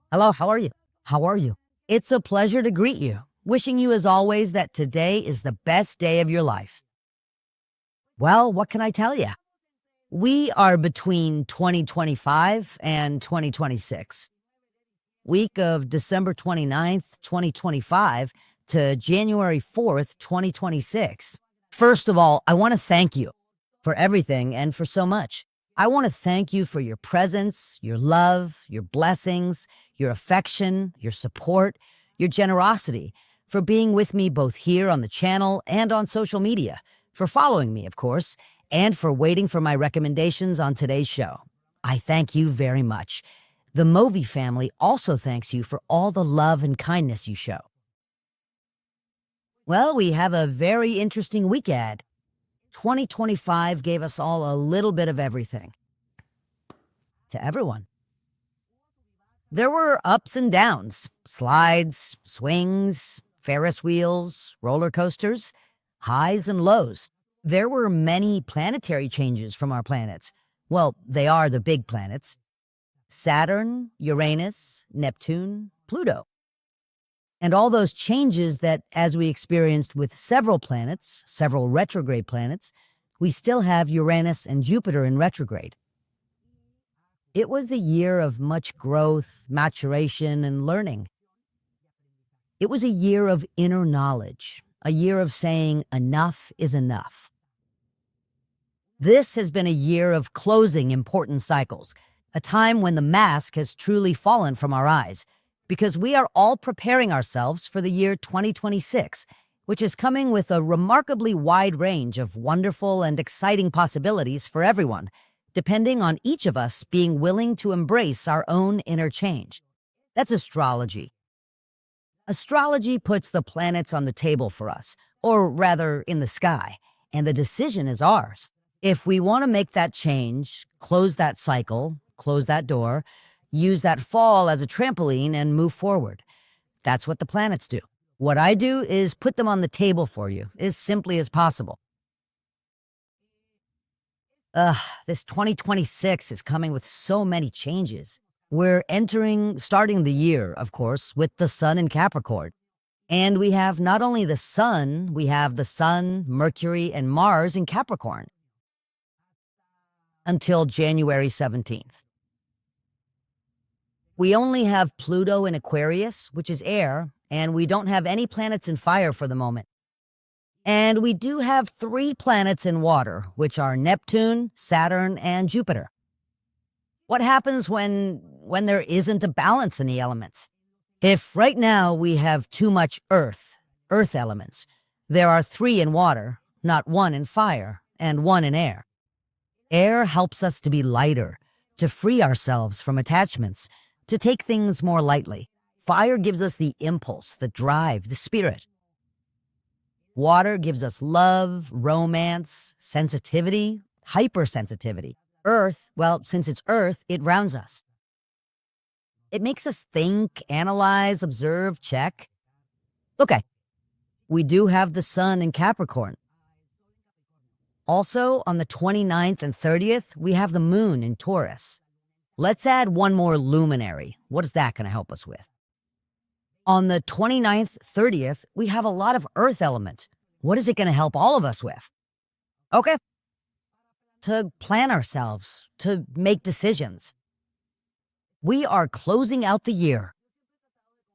Hello, how are you? How are you? It's a pleasure to greet you. Wishing you, as always, that today is the best day of your life. Well, what can I tell you? We are between 2025 and 2026. Week of December 29th, 2025 to January 4th, 2026. First of all, I want to thank you for everything and for so much. I want to thank you for your presence, your love, your blessings, your affection, your support, your generosity, for being with me both here on the channel and on social media, for following me, of course, and for waiting for my recommendations on today's show. I thank you very much. The Movi family also thanks you for all the love and kindness you show. Well, we have a very interesting weekend. 2025 gave us all a little bit of everything. To everyone. There were ups and downs, slides, swings, Ferris wheels, roller coasters, highs and lows. There were many planetary changes from our planets. Well, they are the big planets. Saturn, Uranus, Neptune, Pluto. And all those changes that, as we experienced with several planets, several retrograde planets, we still have Uranus and Jupiter in retrograde. It was a year of much growth, maturation, and learning. It was a year of inner knowledge, a year of saying enough is enough. This has been a year of closing important cycles, a time when the mask has truly fallen from our eyes, because we are all preparing ourselves for the year 2026, which is coming with a remarkably wide range of wonderful and exciting possibilities for everyone, depending on each of us being willing to embrace our own inner change. That's astrology. Astrology puts the planets on the table for us, or rather in the sky, and the decision is ours. If we want to make that change, close that cycle, close that door, use that fall as a trampoline and move forward. That's what the planets do. What I do is put them on the table for you, as simply as possible. This 2026 is coming with so many changes. We're starting the year, of course, with the sun in Capricorn. And we have not only the sun, we have the sun, Mercury, and Mars in Capricorn until January 17th. We only have Pluto in Aquarius, which is air, and we don't have any planets in fire for the moment. And we do have 3 planets in water, which are Neptune, Saturn, and Jupiter. What happens when there isn't a balance in the elements? If right now we have too much earth elements, there are 3 in water, not 1 in fire, and 1 in air. Air helps us to be lighter, to free ourselves from attachments, to take things more lightly. Fire gives us the impulse, the drive, the spirit. Water gives us love, romance, sensitivity, hypersensitivity. Earth, well, since it's earth, it grounds us. It makes us think, analyze, observe, check. Okay, we do have the sun in Capricorn. Also, on the 29th and 30th, we have the moon in Taurus. Let's add one more luminary. What is that going to help us with? On the 29th, 30th, we have a lot of earth element. What is it going to help all of us with? Okay. To plan ourselves, to make decisions. We are closing out the year.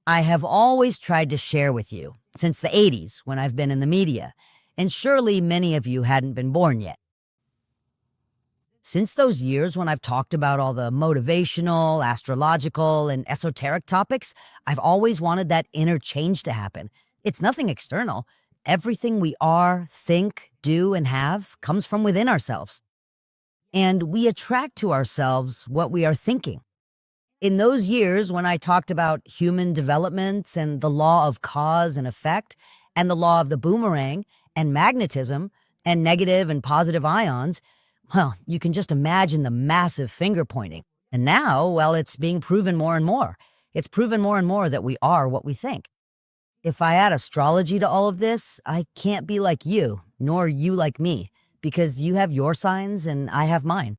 I have always tried to share with you, since the 80s when I've been in the media, and surely many of you hadn't been born yet. Since those years when I've talked about all the motivational, astrological, and esoteric topics, I've always wanted that inner change to happen. It's nothing external. Everything we are, think, do, and have comes from within ourselves. And we attract to ourselves what we are thinking. In those years when I talked about human development and the law of cause and effect, and the law of the boomerang, and magnetism, and negative and positive ions, well, you can just imagine the massive finger pointing. And now, well, it's being proven more and more. It's proven more and more that we are what we think. If I add astrology to all of this, I can't be like you, nor you like me, because you have your signs and I have mine.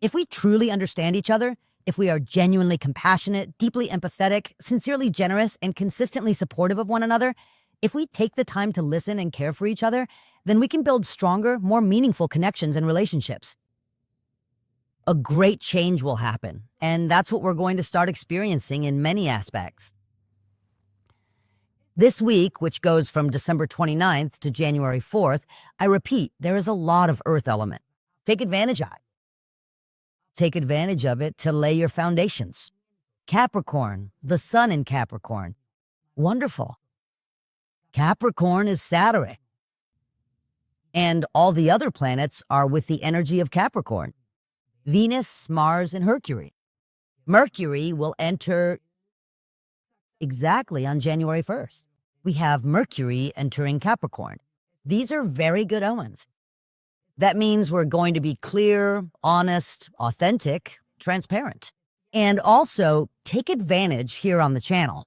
If we truly understand each other, if we are genuinely compassionate, deeply empathetic, sincerely generous, and consistently supportive of one another, if we take the time to listen and care for each other, then we can build stronger, more meaningful connections and relationships. A great change will happen, and that's what we're going to start experiencing in many aspects. This week, which goes from December 29th to January 4th, I repeat, there is a lot of earth element. Take advantage of it. Take advantage of it to lay your foundations. Capricorn, the sun in Capricorn. Wonderful. Capricorn is Saturn. And all the other planets are with the energy of Capricorn. Venus, Mars, and Mercury. Mercury will enter exactly on January 1st. We have Mercury entering Capricorn. These are very good omens. That means we're going to be clear, honest, authentic, transparent. And also, take advantage here on the channel.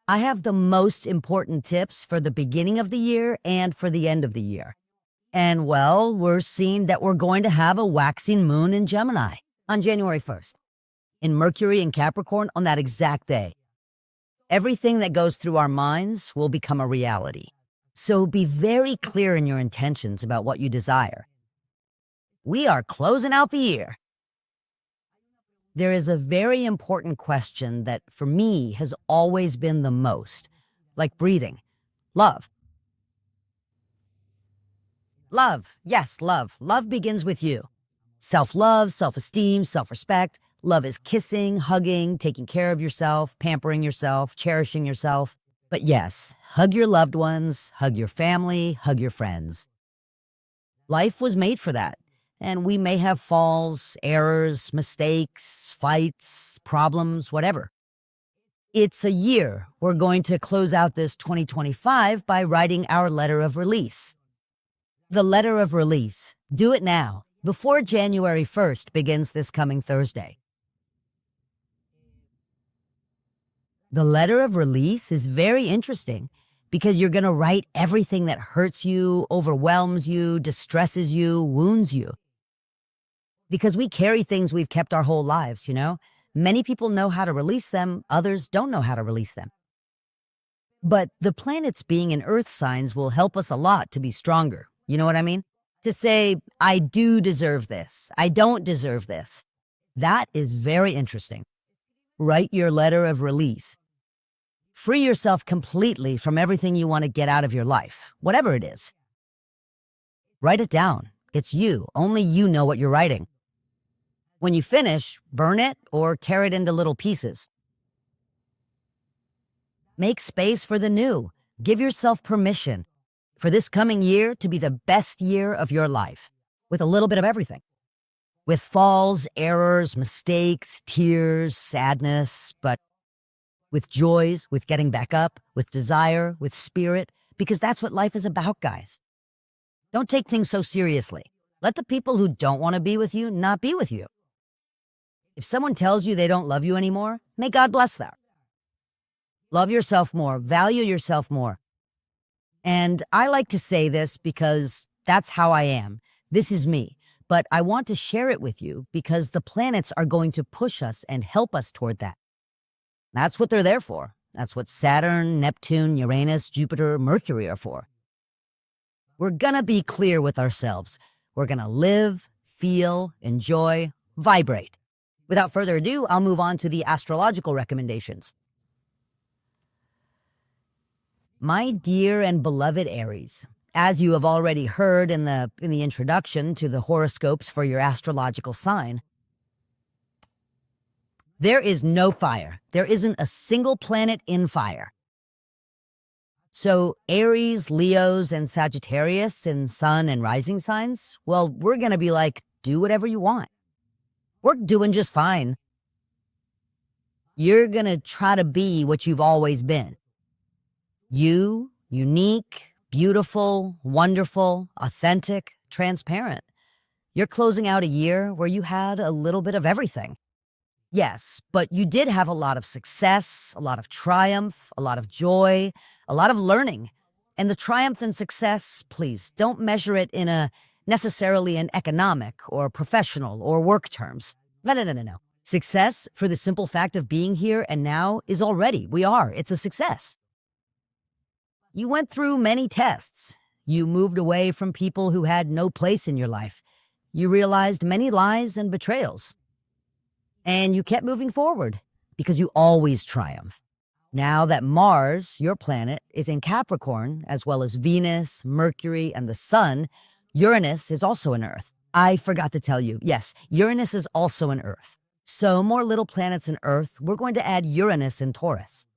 I have the most important tips for the beginning of the year and for the end of the year. And well, we're seeing that we're going to have a waxing moon in Gemini on January 1st, in Mercury and Capricorn on that exact day. Everything that goes through our minds will become a reality. So be very clear in your intentions about what you desire. We are closing out the year. There is a very important question that, for me, has always been the most, like breathing. Love. Love. Yes, love. Love begins with you. Self-love, self-esteem, self-respect. Love is kissing, hugging, taking care of yourself, pampering yourself, cherishing yourself. But yes, hug your loved ones, hug your family, hug your friends. Life was made for that. And we may have falls, errors, mistakes, fights, problems, whatever. It's a year. We're going to close out this 2025 by writing our letter of release. The letter of release. Do it now, before January 1st begins this coming Thursday. The letter of release is very interesting because you're going to write everything that hurts you, overwhelms you, distresses you, wounds you. Because we carry things we've kept our whole lives, you know? Many people know how to release them, others don't know how to release them. But the planets being in earth signs will help us a lot to be stronger. You know what I mean? To say, I do deserve this, I don't deserve this. That is very interesting. Write your letter of release. Free yourself completely from everything you want to get out of your life, whatever it is. Write it down. It's you. Only you know what you're writing. When you finish, burn it or tear it into little pieces. Make space for the new. Give yourself permission for this coming year to be the best year of your life, with a little bit of everything. With falls, errors, mistakes, tears, sadness, but with joys, with getting back up, with desire, with spirit, because that's what life is about, guys. Don't take things so seriously. Let the people who don't want to be with you not be with you. If someone tells you they don't love you anymore, may God bless them. Love yourself more, value yourself more. And I like to say this because that's how I am. This is me. But I want to share it with you because the planets are going to push us and help us toward that. That's what they're there for. That's what Saturn, Neptune, Uranus, Jupiter, Mercury are for. We're gonna be clear with ourselves. We're gonna live, feel, enjoy, vibrate. Without further ado, I'll move on to the astrological recommendations. My dear and beloved Aries, as you have already heard in the introduction to the horoscopes for your astrological sign, there is no fire. There isn't a single planet in fire. So Aries, Leos, and Sagittarius in sun and rising signs, well, we're going to be like, do whatever you want. We're doing just fine. You're going to try to be what you've always been. You, unique, beautiful, wonderful, authentic, transparent. You're closing out a year where you had a little bit of everything. Yes, but you did have a lot of success, a lot of triumph, a lot of joy, a lot of learning. And the triumph and success, please, don't measure it in necessarily in economic or professional or work terms. No. Success, for the simple fact of being here and now, is already, it's a success. You went through many tests. You moved away from people who had no place in your life. You realized many lies and betrayals. And you kept moving forward because you always triumph. Now that Mars, your planet, is in Capricorn, as well as Venus, Mercury, and the Sun, Uranus is also in Earth. I forgot to tell you, yes, Uranus is also in Earth. So more little planets in Earth, we're going to add Uranus in Taurus.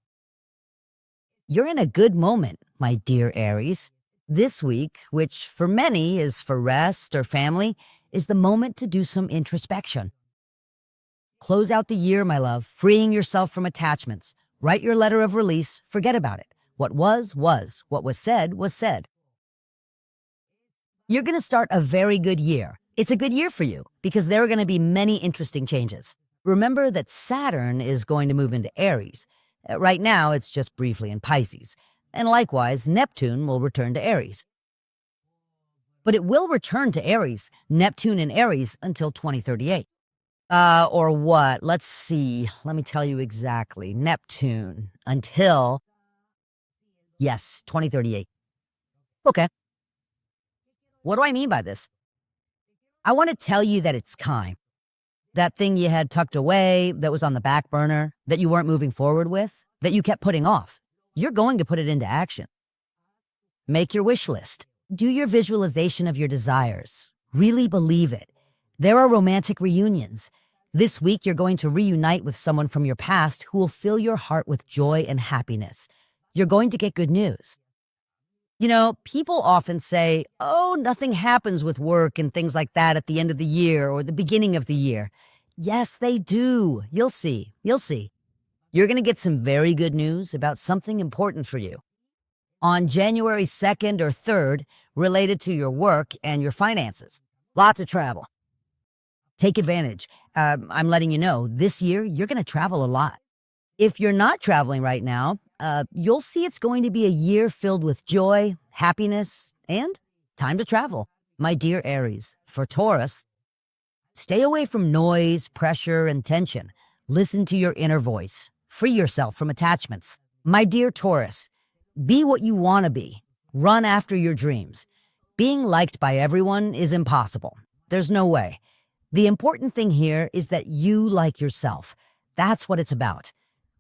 You're in a good moment, my dear Aries. This week, which for many is for rest or family, is the moment to do some introspection. Close out the year, my love, freeing yourself from attachments. Write your letter of release, forget about it. What was. What was said, was said. You're going to start a very good year. It's a good year for you because there are going to be many interesting changes. Remember that Saturn is going to move into Aries. Right now, it's just briefly in Pisces. And likewise, Neptune will return to Aries. But it will return to Aries, Neptune in Aries, until 2038. Or what? Let's see. Let me tell you exactly. Neptune until, yes, 2038. Okay. What do I mean by this? I want to tell you that it's time. That thing you had tucked away, that was on the back burner, that you weren't moving forward with, that you kept putting off. You're going to put it into action. Make your wish list. Do your visualization of your desires. Really believe it. There are romantic reunions. This week, you're going to reunite with someone from your past who will fill your heart with joy and happiness. You're going to get good news. You know, people often say, oh, nothing happens with work and things like that at the end of the year or the beginning of the year. Yes, they do. You'll see. You're going to get some very good news about something important for you. On January 2nd or 3rd, related to your work and your finances. Lots of travel. Take advantage. I'm letting you know, this year, you're going to travel a lot. If you're not traveling right now, you'll see it's going to be a year filled with joy, happiness, and time to travel. My dear Aries, for Taurus, stay away from noise, pressure, and tension. Listen to your inner voice. Free yourself from attachments. My dear Taurus, be what you want to be. Run after your dreams. Being liked by everyone is impossible. There's no way. The important thing here is that you like yourself. That's what it's about.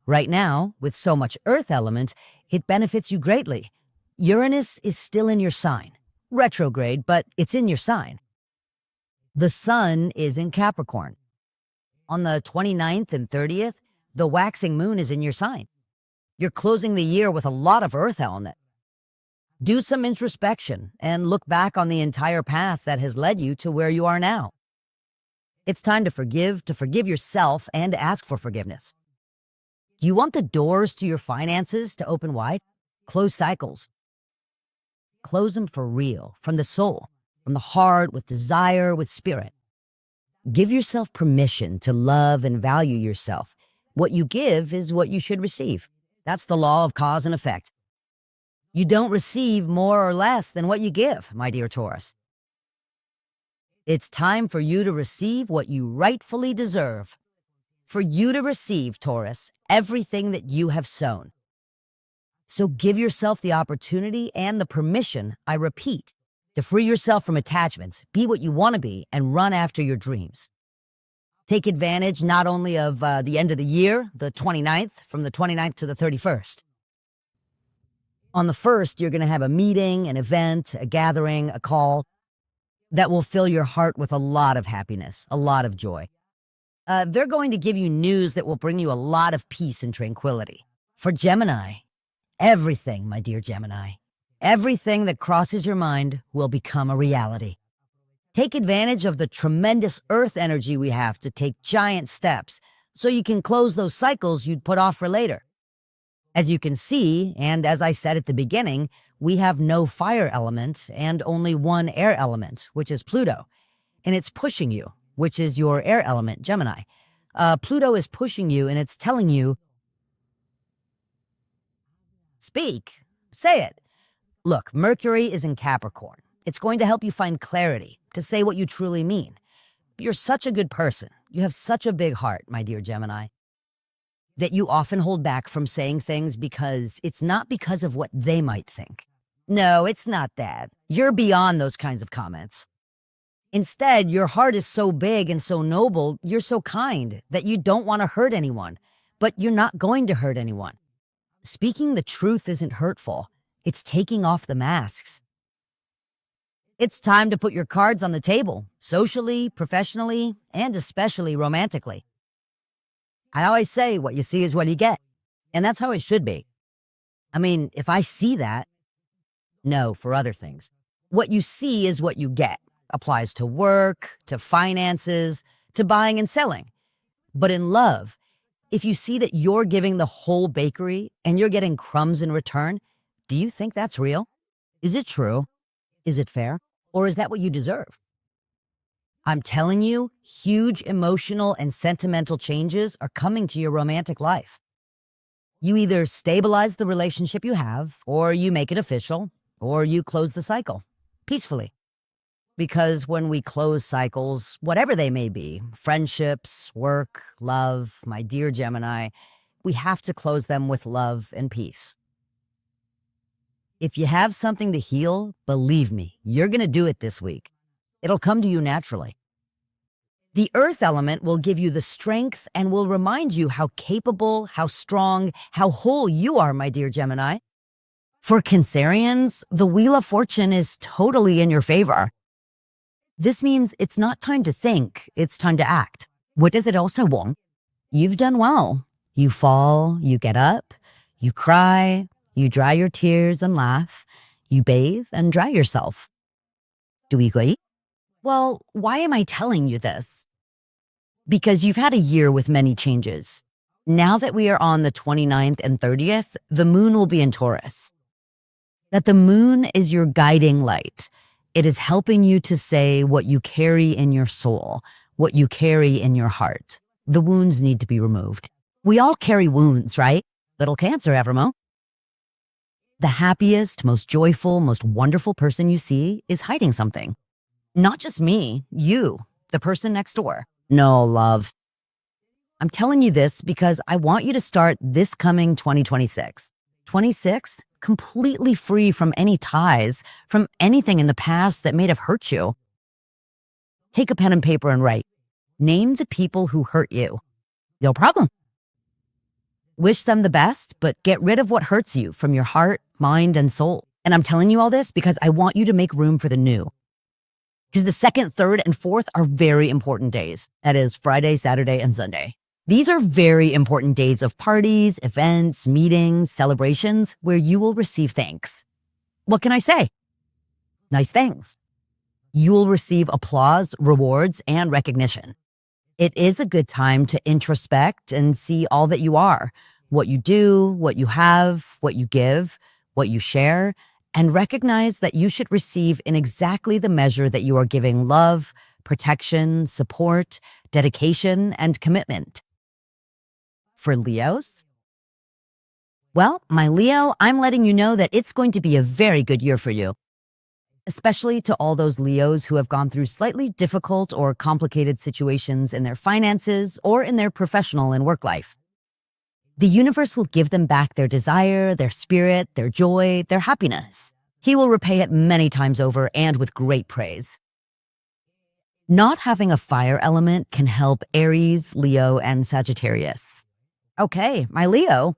Right now, with so much earth element, it benefits you greatly. Uranus is still in your sign. Retrograde, but it's in your sign. The sun is in Capricorn. On the 29th and 30th, the waxing moon is in your sign. You're closing the year with a lot of earth element. Do some introspection and look back on the entire path that has led you to where you are now. It's time to forgive yourself, and to ask for forgiveness. Do you want the doors to your finances to open wide? Close cycles. Close them for real, from the soul, from the heart, with desire, with spirit. Give yourself permission to love and value yourself. What you give is what you should receive. That's the law of cause and effect. You don't receive more or less than what you give, my dear Taurus. It's time for you to receive what you rightfully deserve. For you to receive, Taurus, everything that you have sown. So give yourself the opportunity and the permission, I repeat, to free yourself from attachments, be what you want to be, and run after your dreams. Take advantage not only of the end of the year, the 29th, from the 29th to the 31st. On the 1st, you're going to have a meeting, an event, a gathering, a call that will fill your heart with a lot of happiness, a lot of joy. They're going to give you news that will bring you a lot of peace and tranquility. For Gemini, everything, my dear Gemini, everything that crosses your mind will become a reality. Take advantage of the tremendous earth energy we have to take giant steps so you can close those cycles you'd put off for later. As you can see, and as I said at the beginning, we have no fire element and only one air element, which is Pluto. And it's pushing you, which is your air element, Gemini. Pluto is pushing you and it's telling you, speak, say it. Look, Mercury is in Capricorn. It's going to help you find clarity, to say what you truly mean. You're such a good person. You have such a big heart, my dear Gemini, that you often hold back from saying things because it's not because of what they might think. No, it's not that. You're beyond those kinds of comments. Instead, your heart is so big and so noble, you're so kind that you don't want to hurt anyone, but you're not going to hurt anyone. Speaking the truth isn't hurtful. It's taking off the masks. It's time to put your cards on the table, socially, professionally, and especially romantically. I always say what you see is what you get, and that's how it should be. I mean, if I see that, no, for other things. What you see is what you get. Applies to work, to finances, to buying and selling. But in love, if you see that you're giving the whole bakery and you're getting crumbs in return, do you think that's real? Is it true? Is it fair? Or is that what you deserve? I'm telling you, huge emotional and sentimental changes are coming to your romantic life. You either stabilize the relationship you have, or you make it official, or you close the cycle peacefully. Because when we close cycles, whatever they may be, friendships, work, love, my dear Gemini, we have to close them with love and peace. If you have something to heal, believe me, you're going to do it this week. It'll come to you naturally. The earth element will give you the strength and will remind you how capable, how strong, how whole you are, my dear Gemini. For Cancerians, the Wheel of Fortune is totally in your favor. This means it's not time to think, it's time to act. What does it also want? You've done well. You fall, you get up, you cry, you dry your tears and laugh, you bathe and dry yourself. Do we agree? Well, why am I telling you this? Because you've had a year with many changes. Now that we are on the 29th and 30th, the moon will be in Taurus. That the moon is your guiding light. It is helping you to say what you carry in your soul, what you carry in your heart. The wounds need to be removed. We all carry wounds, right? Little Cancer, Evermo. The happiest, most joyful, most wonderful person you see is hiding something. Not just me, you, the person next door. No, love. I'm telling you this because I want you to start this coming 2026. 26, completely free from any ties, from anything in the past that may have hurt you. Take a pen and paper and write. Name the people who hurt you. No problem. Wish them the best, but get rid of what hurts you from your heart, mind, and soul. And I'm telling you all this because I want you to make room for the new. Because the 2nd, 3rd, and 4th are very important days. That is Friday, Saturday, and Sunday. These are very important days of parties, events, meetings, celebrations where you will receive thanks. What can I say? Nice things. You will receive applause, rewards, and recognition. It is a good time to introspect and see all that you are, what you do, what you have, what you give, what you share, and recognize that you should receive in exactly the measure that you are giving love, protection, support, dedication, and commitment. For Leos? Well, my Leo, I'm letting you know that it's going to be a very good year for you, especially to all those Leos who have gone through slightly difficult or complicated situations in their finances or in their professional and work life. The universe will give them back their desire, their spirit, their joy, their happiness. He will repay it many times over and with great praise. Not having a fire element can help Aries, Leo, and Sagittarius. Okay, my Leo,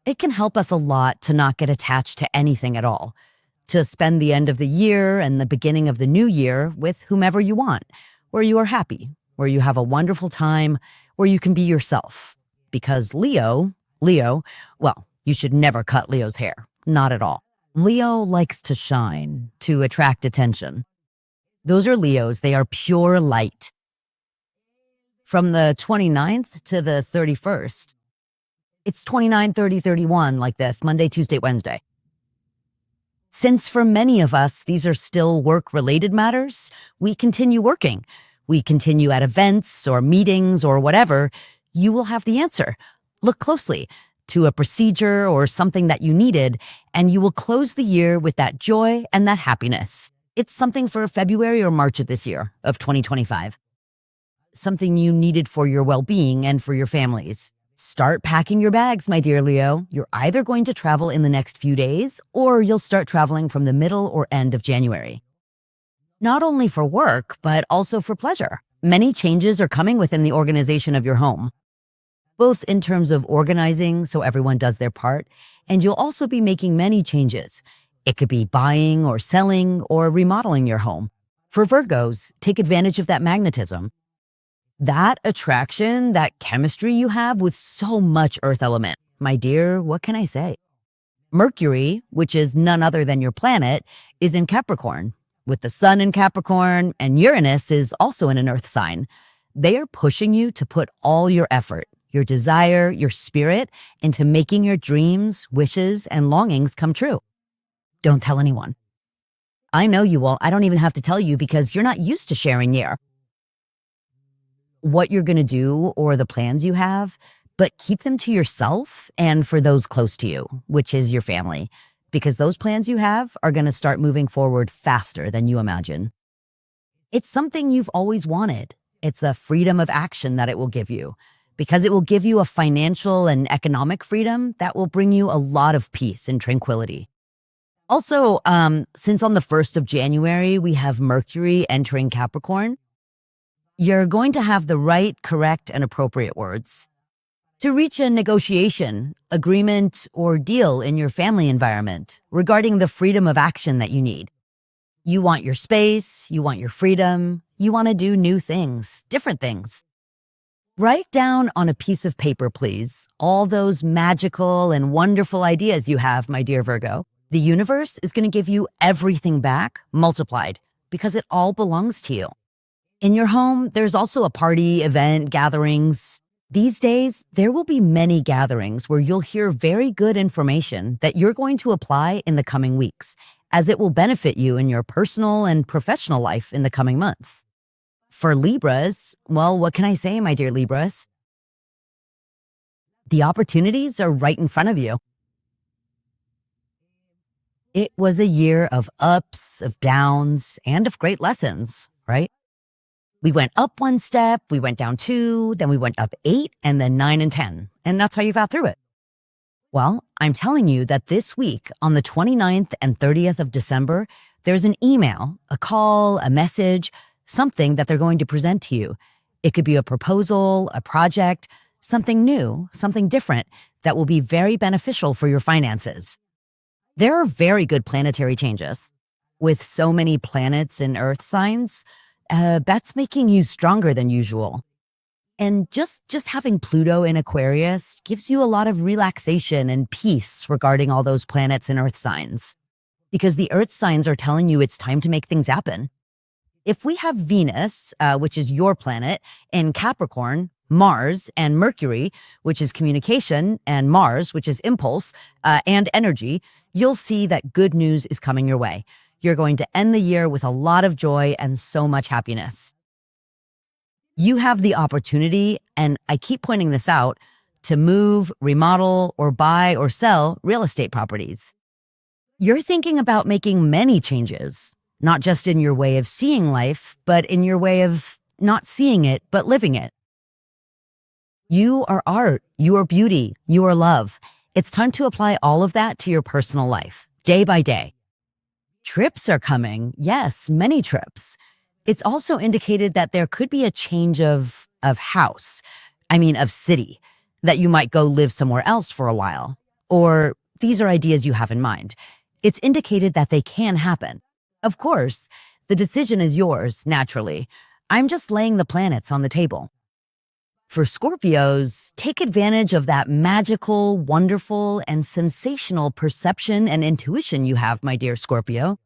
it can help us a lot to not get attached to anything at all, to spend the end of the year and the beginning of the new year with whomever you want, where you are happy, where you have a wonderful time, where you can be yourself. Because Leo, well, you should never cut Leo's hair, not at all. Leo likes to shine, to attract attention. Those are Leos, they are pure light. From the 29th to the 31st, it's 29, 30, 31 like this, Monday, Tuesday, Wednesday. Since for many of us, these are still work-related matters, we continue working. We continue at events or meetings or whatever. You will have the answer. Look closely to a procedure or something that you needed, and you will close the year with that joy and that happiness. It's something for February or March of this year, of 2025. something you needed for your well-being and for your families. Start packing your bags, my dear Leo. You're either going to travel in the next few days, or you'll start traveling from the middle or end of January. Not only for work, but also for pleasure. Many changes are coming within the organization of your home, both in terms of organizing so everyone does their part, and you'll also be making many changes. It could be buying or selling or remodeling your home. For Virgos, take advantage of that magnetism. That attraction, that chemistry you have with so much earth element. My dear, what can I say? Mercury, which is none other than your planet, is in Capricorn. With the sun in Capricorn, and Uranus is also in an earth sign. They are pushing you to put all your effort, your desire, your spirit into making your dreams, wishes, and longings come true. Don't tell anyone. I know you will. I don't even have to tell you because you're not used to sharing what you're going to do or the plans you have, but keep them to yourself and for those close to you, which is your family, because those plans you have are going to start moving forward faster than you imagine. It's something you've always wanted. It's the freedom of action that it will give you, because it will give you a financial and economic freedom that will bring you a lot of peace and tranquility. Also, since on the 1st of January, we have Mercury entering Capricorn, you're going to have the right, correct, and appropriate words to reach a negotiation, agreement, or deal in your family environment regarding the freedom of action that you need. You want your space, you want your freedom, you want to do new things, different things. Write down on a piece of paper, please, all those magical and wonderful ideas you have, my dear Virgo. The universe is going to give you everything back, multiplied, because it all belongs to you. In your home, there's also a party, event, gatherings. These days, there will be many gatherings where you'll hear very good information that you're going to apply in the coming weeks, as it will benefit you in your personal and professional life in the coming months. For Libras, well, what can I say, my dear Libras? The opportunities are right in front of you. It was a year of ups, of downs, and of great lessons, right? We went up one step, we went down 2, then we went up 8, and then 9 and 10. And that's how you got through it. Well, I'm telling you that this week, on the 29th and 30th of December, there's an email, a call, a message, something that they're going to present to you. It could be a proposal, a project, something new, something different that will be very beneficial for your finances. There are very good planetary changes. With so many planets in earth signs, that's making you stronger than usual. And just having Pluto in Aquarius gives you a lot of relaxation and peace regarding all those planets in earth signs, because the earth signs are telling you it's time to make things happen. If we have Venus, which is your planet, in Capricorn, Mars, and Mercury, which is communication, and Mars, which is impulse and energy, you'll see that good news is coming your way. You're going to end the year with a lot of joy and so much happiness. You have the opportunity, and I keep pointing this out, to move, remodel, or buy or sell real estate properties. You're thinking about making many changes, not just in your way of seeing life, but in your way of not seeing it, but living it. You are art, you are beauty, you are love. It's time to apply all of that to your personal life, day by day. Trips are coming. Yes, many trips. It's also indicated that there could be a change of city, that you might go live somewhere else for a while. Or these are ideas you have in mind. It's indicated that they can happen. Of course, the decision is yours, naturally. I'm just laying the planets on the table. For Scorpios, take advantage of that magical, wonderful, and sensational perception and intuition you have, my dear Scorpio.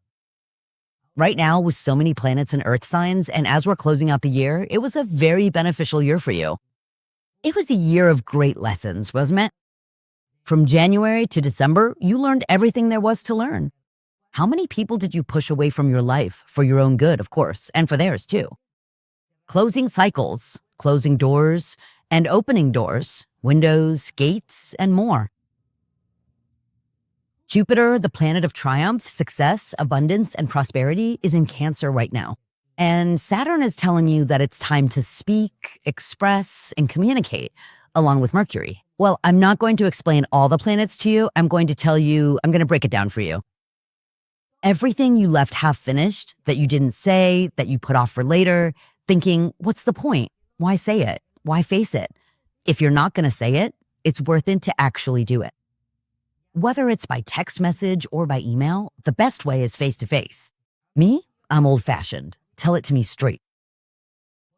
Right now, with so many planets and earth signs, and as we're closing out the year, it was a very beneficial year for you. It was a year of great lessons, wasn't it? From January to December, you learned everything there was to learn. How many people did you push away from your life, for your own good, of course, and for theirs too? Closing cycles, closing doors, and opening doors, windows, gates, and more. Jupiter, the planet of triumph, success, abundance, and prosperity, is in Cancer right now. And Saturn is telling you that it's time to speak, express, and communicate, along with Mercury. Well, I'm not going to explain all the planets to you. I'm going to break it down for you. Everything you left half finished, that you didn't say, that you put off for later, thinking, what's the point? Why say it? Why face it? If you're not going to say it, it's worth it to actually do it. Whether it's by text message or by email, the best way is face to face. Me, I'm old fashioned. Tell it to me straight.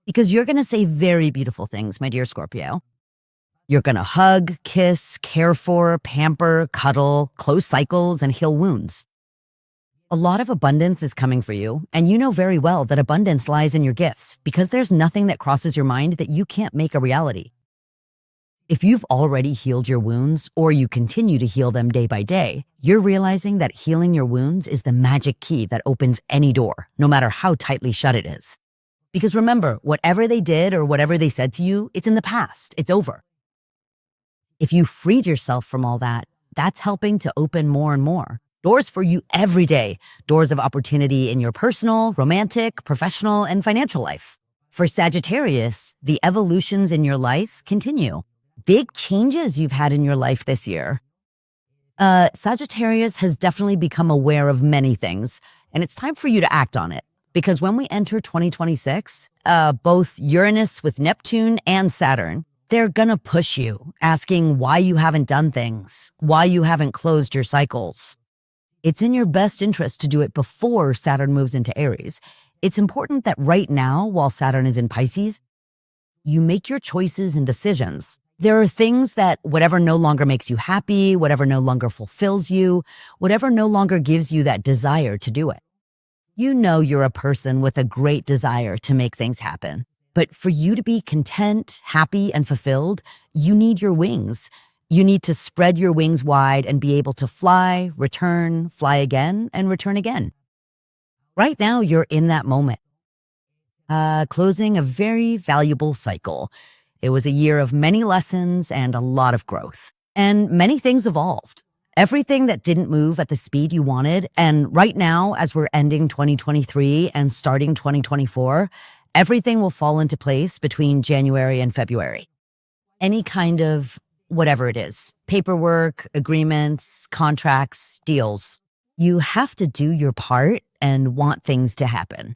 Because you're going to say very beautiful things, my dear Scorpio. You're going to hug, kiss, care for, pamper, cuddle, close cycles, and heal wounds. A lot of abundance is coming for you, and you know very well that abundance lies in your gifts because there's nothing that crosses your mind that you can't make a reality. If you've already healed your wounds or you continue to heal them day by day, you're realizing that healing your wounds is the magic key that opens any door, no matter how tightly shut it is. Because remember, whatever they did or whatever they said to you, it's in the past, it's over. If you freed yourself from all that, that's helping to open more and more doors for you every day, doors of opportunity in your personal, romantic, professional, and financial life. For Sagittarius, the evolutions in your life continue. Big changes you've had in your life this year. Sagittarius has definitely become aware of many things, and it's time for you to act on it. Because when we enter 2026, both Uranus with Neptune and Saturn, they're gonna push you, asking why you haven't done things, why you haven't closed your cycles. It's in your best interest to do it before Saturn moves into Aries. It's important that right now, while Saturn is in Pisces, you make your choices and decisions. There are things that whatever no longer makes you happy, whatever no longer fulfills you, whatever no longer gives you that desire to do it. You know you're a person with a great desire to make things happen. But for you to be content, happy, and fulfilled, you need your wings. You need to spread your wings wide and be able to fly, return, fly again, and return again. Right now, you're in that moment. Closing a very valuable cycle. It was a year of many lessons and a lot of growth. And many things evolved. Everything that didn't move at the speed you wanted, and right now, as we're ending 2023 and starting 2024, everything will fall into place between January and February. Any kind of whatever it is, paperwork, agreements, contracts, deals, you have to do your part and want things to happen.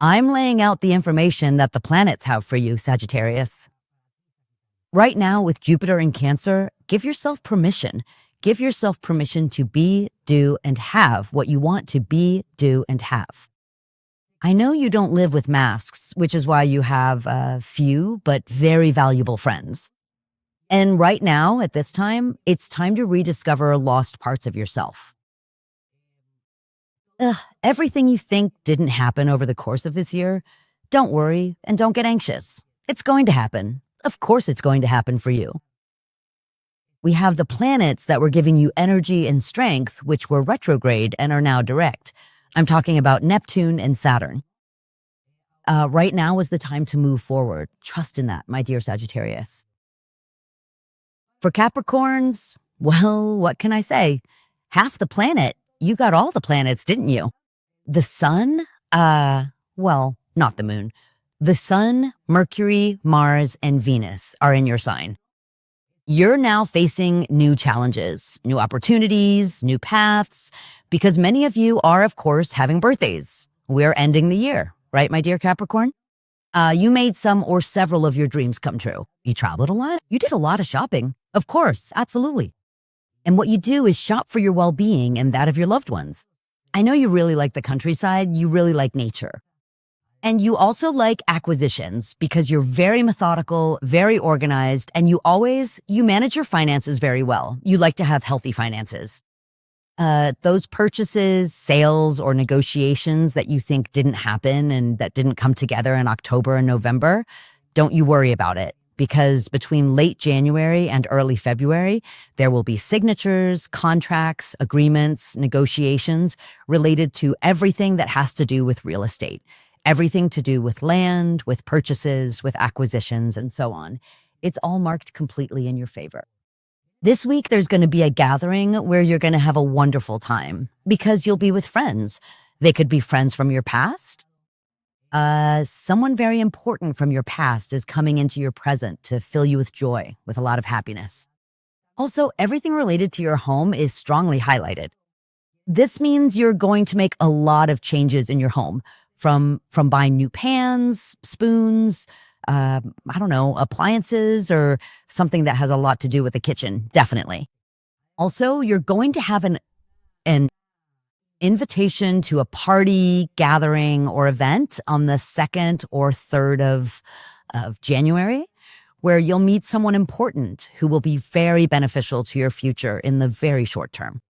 I'm laying out the information that the planets have for you, Sagittarius. Right now, with Jupiter in Cancer, give yourself permission. Give yourself permission to be, do, and have what you want to be, do, and have. I know you don't live with masks, which is why you have a few but very valuable friends. And right now, at this time, it's time to rediscover lost parts of yourself. Everything you think didn't happen over the course of this year, don't worry and don't get anxious. It's going to happen. Of course it's going to happen for you. We have the planets that were giving you energy and strength, which were retrograde and are now direct. I'm talking about Neptune and Saturn. Right now is the time to move forward. Trust in that, my dear Sagittarius. For Capricorns, well, what can I say? Half the planet. You got all the planets, didn't you? The sun, well, not the moon. The sun, Mercury, Mars, and Venus are in your sign. You're now facing new challenges, new opportunities, new paths, because many of you are, of course, having birthdays. We're ending the year, right, my dear Capricorn? You made some or several of your dreams come true. You traveled a lot. You did a lot of shopping. Of course, absolutely. And what you do is shop for your well-being and that of your loved ones. I know you really like the countryside. You really like nature. And you also like acquisitions because you're very methodical, very organized, and you manage your finances very well. You like to have healthy finances. Those purchases, sales, or negotiations that you think didn't happen and that didn't come together in October and November, don't you worry about it. Because between late January and early February, there will be signatures, contracts, agreements, negotiations related to everything that has to do with real estate. Everything to do with land, with purchases, with acquisitions, and so on. It's all marked completely in your favor. This week, there's going to be a gathering where you're going to have a wonderful time because you'll be with friends. They could be friends from your past. Someone very important from your past is coming into your present to fill you with joy, with a lot of happiness. Also, everything related to your home is strongly highlighted. This means you're going to make a lot of changes in your home, from buying new pans, spoons, I don't know, appliances, or something that has a lot to do with the kitchen, definitely. Also, you're going to have an invitation to a party, gathering, or event on the 2nd or 3rd of January, where you'll meet someone important who will be very beneficial to your future in the very short term.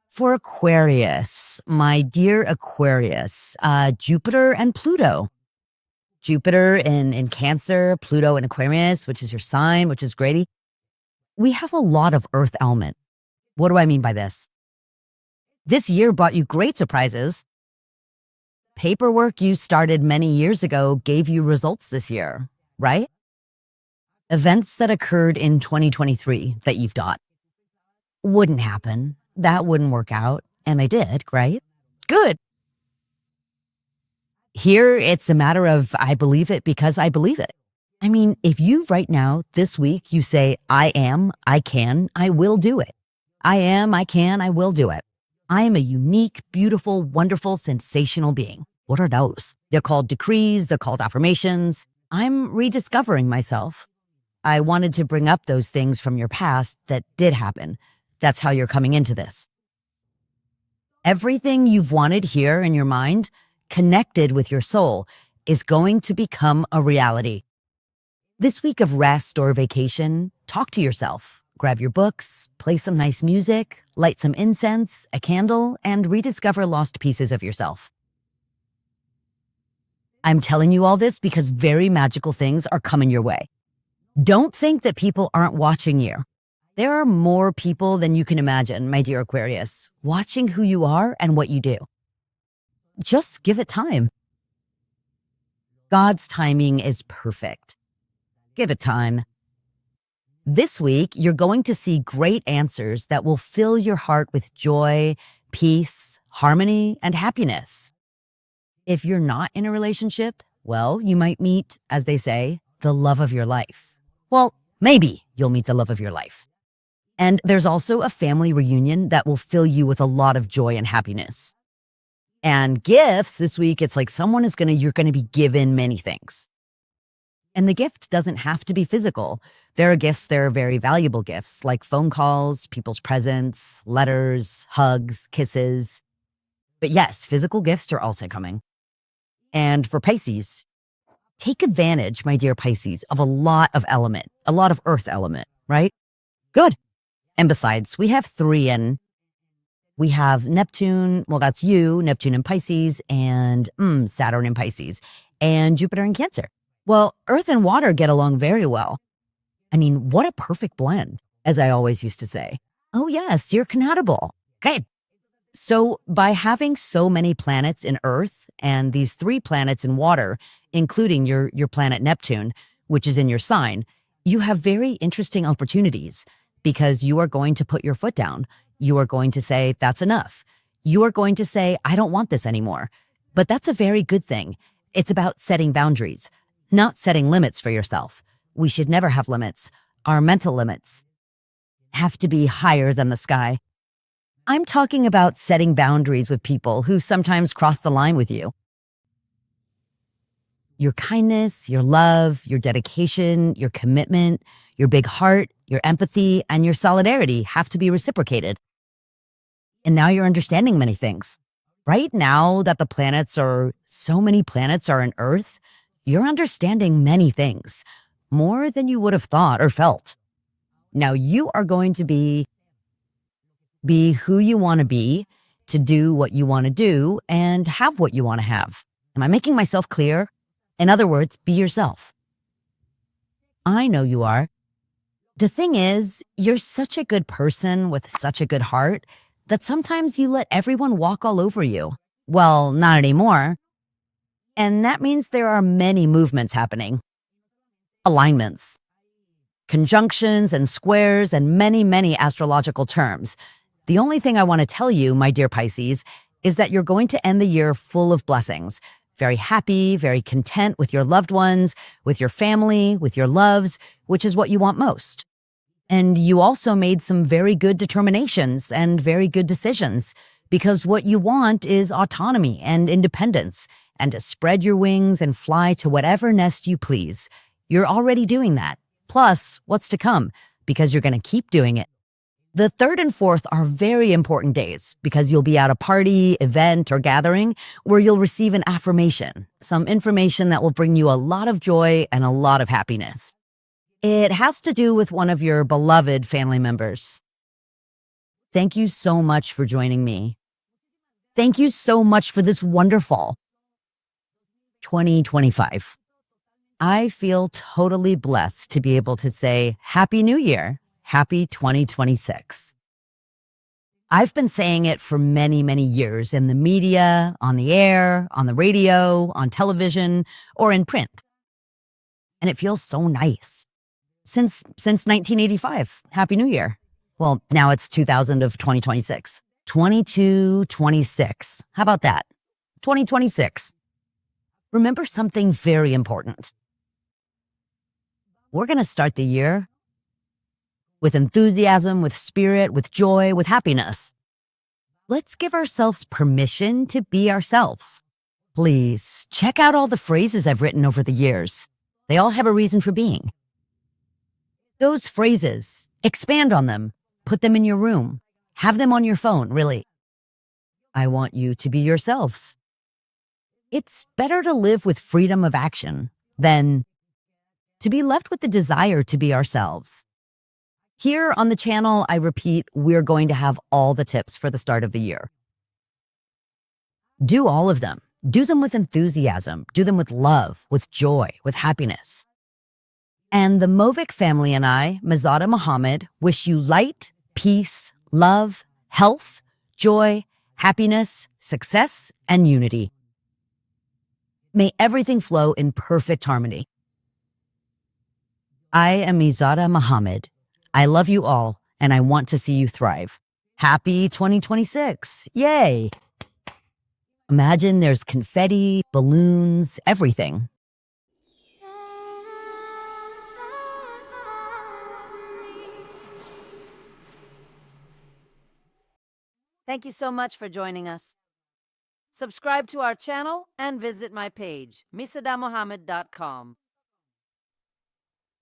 For Aquarius, my dear Aquarius, Jupiter and Pluto. Jupiter in Cancer, Pluto in Aquarius, which is your sign, which is great. We have a lot of earth element. What do I mean by this? This year brought you great surprises. Paperwork you started many years ago gave you results this year, right? Events that occurred in 2023 that you've thought wouldn't happen, that wouldn't work out, and they did, right? Good. Here, it's a matter of I believe it because I believe it. I mean, if you right now, this week, you say, I am, I can, I will do it. I am, I can, I will do it. I am a unique, beautiful, wonderful, sensational being. What are those? They're called decrees, they're called affirmations. I'm rediscovering myself. I wanted to bring up those things from your past that did happen. That's how you're coming into this. Everything you've wanted here in your mind, connected with your soul, is going to become a reality. This week of rest or vacation, talk to yourself. Grab your books, play some nice music, light some incense, a candle, and rediscover lost pieces of yourself. I'm telling you all this because very magical things are coming your way. Don't think that people aren't watching you. There are more people than you can imagine, my dear Aquarius, watching who you are and what you do. Just give it time. God's timing is perfect. Give it time. This week, you're going to see great answers that will fill your heart with joy, peace, harmony, and happiness. If you're not in a relationship, well, you might meet, as they say, the love of your life. Well, maybe you'll meet the love of your life. And there's also a family reunion that will fill you with a lot of joy and happiness. And gifts, this week, it's like you're going to be given many things. And the gift doesn't have to be physical. There are gifts that are very valuable gifts, like phone calls, people's presents, letters, hugs, kisses. But yes, physical gifts are also coming. And for Pisces, take advantage, my dear Pisces, of a lot of earth element, right? Good. And besides, we have 3 in. We have Neptune, well, that's you, Neptune in Pisces, and Saturn in Pisces, and Jupiter in Cancer. Well, earth and water get along very well. I mean, what a perfect blend, as I always used to say. Oh yes, you're compatible. Okay. So by having so many planets in Earth and these 3 planets in water, including your planet Neptune, which is in your sign, you have very interesting opportunities because you are going to put your foot down. You are going to say, that's enough. You are going to say, I don't want this anymore. But that's a very good thing. It's about setting boundaries, not setting limits for yourself. We should never have limits. Our mental limits have to be higher than the sky. I'm talking about setting boundaries with people who sometimes cross the line with you. Your kindness, your love, your dedication, your commitment, your big heart, your empathy, and your solidarity have to be reciprocated. And now you're understanding many things. Right now that so many planets are in Earth, you're understanding many things, more than you would have thought or felt. Now you are going to be who you want to be, to do what you want to do, and have what you want to have. Am I making myself clear? In other words, be yourself. I know you are. The thing is, you're such a good person with such a good heart that sometimes you let everyone walk all over you. Well, not anymore. And that means there are many movements happening. Alignments, conjunctions and squares, and many, many astrological terms. The only thing I want to tell you, my dear Pisces, is that you're going to end the year full of blessings, very happy, very content with your loved ones, with your family, with your loves, which is what you want most. And you also made some very good determinations and very good decisions, because what you want is autonomy and independence, and to spread your wings and fly to whatever nest you please. You're already doing that. Plus, what's to come, because you're going to keep doing it. The 3rd and 4th are very important days because you'll be at a party, event, or gathering where you'll receive an affirmation, some information that will bring you a lot of joy and a lot of happiness. It has to do with one of your beloved family members. Thank you so much for joining me. Thank you so much for this wonderful 2025. I feel totally blessed to be able to say Happy New Year, Happy 2026. I've been saying it for many, many years in the media, on the air, on the radio, on television, or in print. And it feels so nice. Since 1985, Happy New Year. Well, now it's 2000 of 2026. 2226. How about that? 2026. Remember something very important. We're going to start the year with enthusiasm, with spirit, with joy, with happiness. Let's give ourselves permission to be ourselves. Please check out all the phrases I've written over the years. They all have a reason for being. Those phrases, expand on them, put them in your room, have them on your phone, really. I want you to be yourselves. It's better to live with freedom of action than to be left with the desire to be ourselves. Here on the channel, I repeat, we're going to have all the tips for the start of the year. Do all of them. Do them with enthusiasm. Do them with love, with joy, with happiness. And the Movic family and I, Mizada Mohamed, wish you light, peace, love, health, joy, happiness, success, and unity. May everything flow in perfect harmony. I am Mizada Mohamed. I love you all, and I want to see you thrive. Happy 2026. Yay! Imagine there's confetti, balloons, everything. Thank you so much for joining us. Subscribe to our channel and visit my page, Mizada-Mohamed.com.